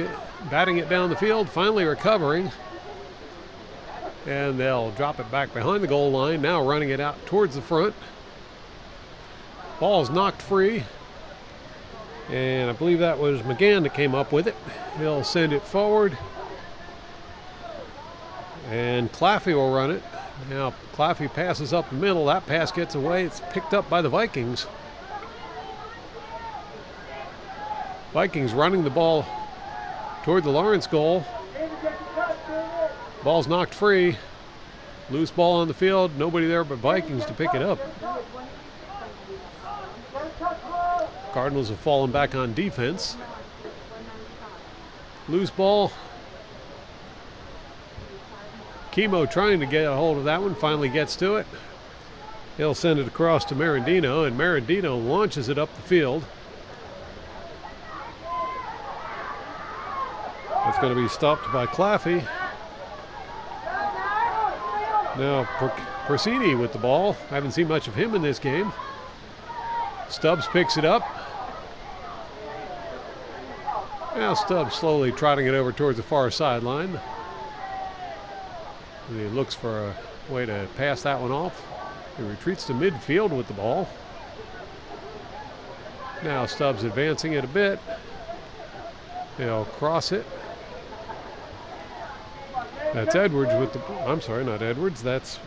it down the field, finally recovering. And they'll drop it back behind the goal line, now running it out towards the front. Ball's knocked free. And I believe that was McGann that came up with it. He'll send it forward. And Claffey will run it. Now Claffey passes up the middle. That pass gets away. It's picked up by the Vikings. Vikings running the ball toward the Lawrence goal. Ball's knocked free. Loose ball on the field. Nobody there but Vikings to pick it up. Cardinals have fallen back on defense. Loose ball. Chemo trying to get a hold of that one, finally gets to it. He'll send it across to Marandino, and Marandino launches it up the field. That's going to be stopped by Claffey. Now Corsini with the ball. I haven't seen much of him in this game. Stubbs picks it up. Now Stubbs slowly trotting it over towards the far sideline. He looks for a way to pass that one off. He retreats to midfield with the ball. Now Stubbs advancing it a bit. He'll cross it. That's Edwards with the, I'm sorry, not Edwards. That's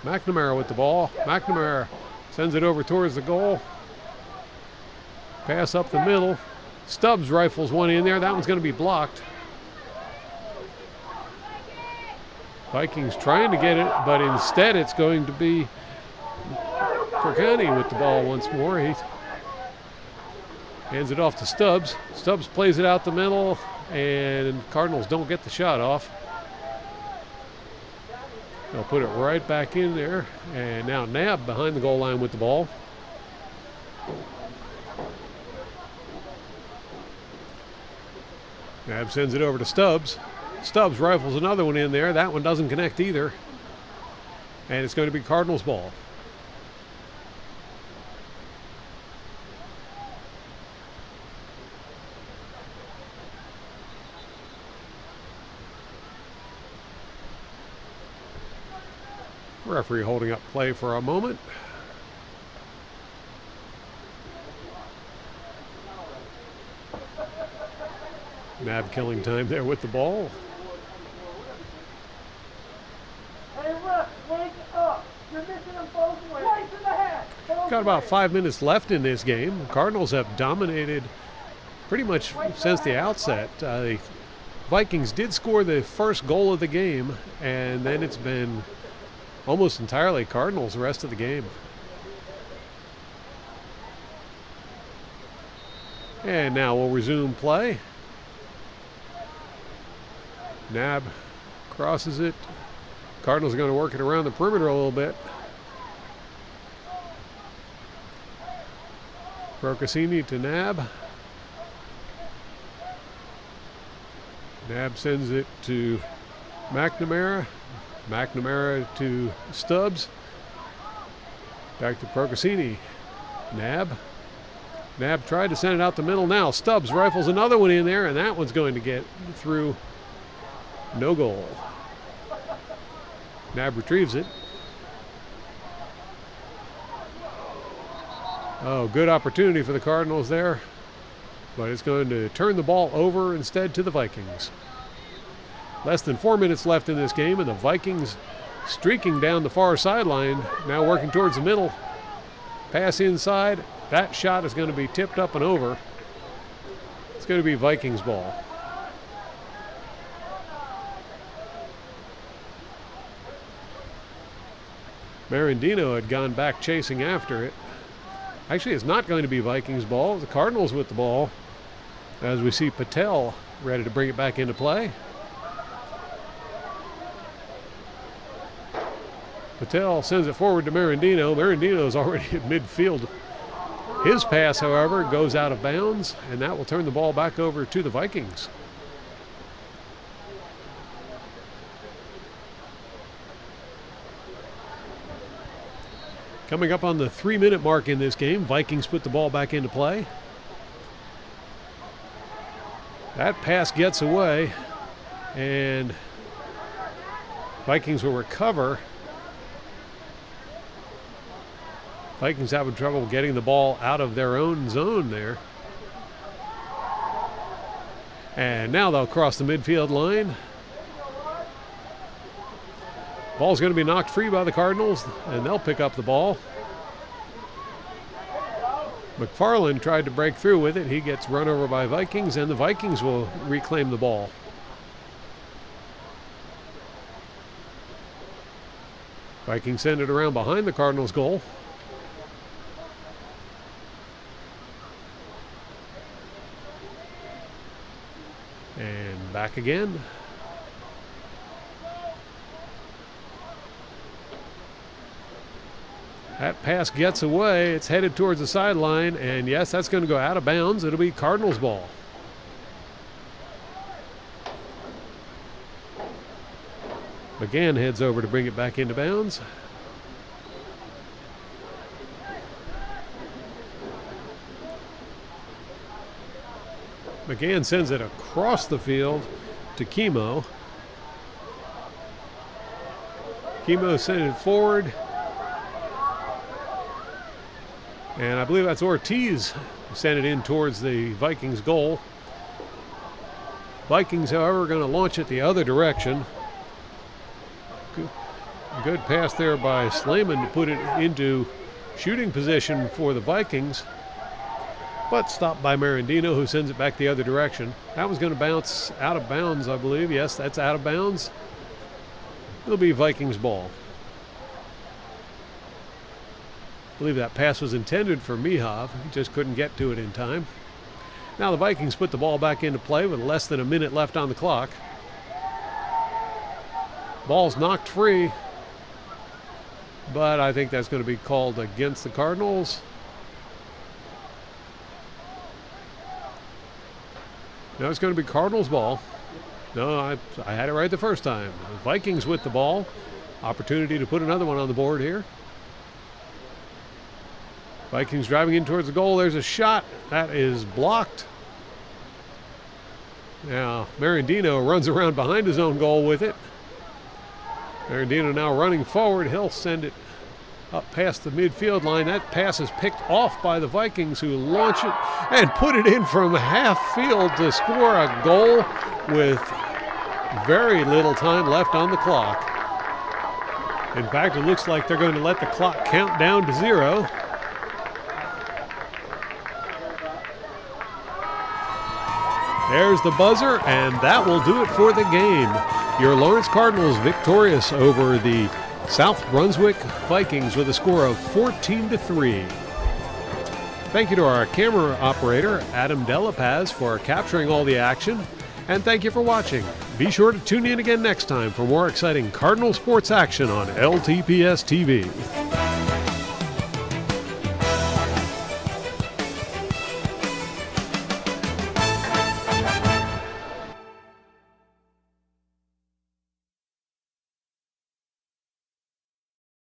McNamara with the ball. McNamara sends it over towards the goal. Pass up the middle. Stubbs rifles one in there. That one's going to be blocked. Vikings trying to get it, but instead it's going to be Percani with the ball once more. He hands it off to Stubbs. Stubbs plays it out the middle, and Cardinals don't get the shot off. They'll put it right back in there, and now Nab behind the goal line with the ball. Nab sends it over to Stubbs. Stubbs rifles another one in there. That one doesn't connect either. And it's going to be Cardinals ball. Referee holding up play for a moment. Nab killing time there with the ball. Got about 5 minutes left in this game. The Cardinals have dominated pretty much since the outset. The Vikings did score the first goal of the game, and then it's been almost entirely Cardinals the rest of the game. And now we'll resume play. Nab crosses it. Cardinals are going to work it around the perimeter a little bit. Procaccini to Nab. Nab sends it to McNamara. McNamara to Stubbs. Back to Procaccini. Nab. Nab tried to send it out the middle now. Stubbs rifles another one in there, and that one's going to get through. No goal. Nab retrieves it. Oh, good opportunity for the Cardinals there, but it's going to turn the ball over instead to the Vikings. Less than 4 minutes left in this game, and the Vikings streaking down the far sideline, now working towards the middle. Pass inside. That shot is going to be tipped up and over. It's going to be Vikings ball. Marandino had gone back chasing after it. Actually, it's not going to be Vikings ball. The Cardinals with the ball, as we see Patel ready to bring it back into play. Patel sends it forward to Marandino. Marandino is already at midfield. His pass, however, goes out of bounds, and that will turn the ball back over to the Vikings. Coming up on the 3-minute mark in this game, Vikings put the ball back into play. That pass gets away, and Vikings will recover. Vikings having trouble getting the ball out of their own zone there. And now they'll cross the midfield line. Ball's going to be knocked free by the Cardinals, and they'll pick up the ball. McFarland tried to break through with it. He gets run over by Vikings, and the Vikings will reclaim the ball. Vikings send it around behind the Cardinals' goal. And back again. That pass gets away. It's headed towards the sideline. And yes, that's going to go out of bounds. It'll be Cardinals ball. McGann heads over to bring it back into bounds. McGann sends it across the field to Chemo. Chemo sent it forward. And I believe that's Ortiz who sent it in towards the Vikings goal. Vikings, however, are going to launch it the other direction. Good pass there by Slayman to put it into shooting position for the Vikings. But stopped by Marandino, who sends it back the other direction. That was going to bounce out of bounds, I believe. Yes, that's out of bounds. It'll be Vikings ball. I believe that pass was intended for Mihov. He just couldn't get to it in time. Now the Vikings put the ball back into play with less than a minute left on the clock. Ball's knocked free, but I think that's going to be called against the Cardinals. No, it's going to be Cardinals ball. No, I had it right the first time. The Vikings with the ball. Opportunity to put another one on the board here. Vikings driving in towards the goal. There's a shot. That is blocked. Now, Marandino runs around behind his own goal with it. Marandino now running forward. He'll send it up past the midfield line. That pass is picked off by the Vikings, who launch it and put it in from half field to score a goal with very little time left on the clock. In fact, it looks like they're going to let the clock count down to 0. There's the buzzer, and that will do it for the game. Your Lawrence Cardinals victorious over the South Brunswick Vikings with a score of 14-3. Thank you to our camera operator, Adam Delapaz, for capturing all the action. And thank you for watching. Be sure to tune in again next time for more exciting Cardinal sports action on LTPS TV.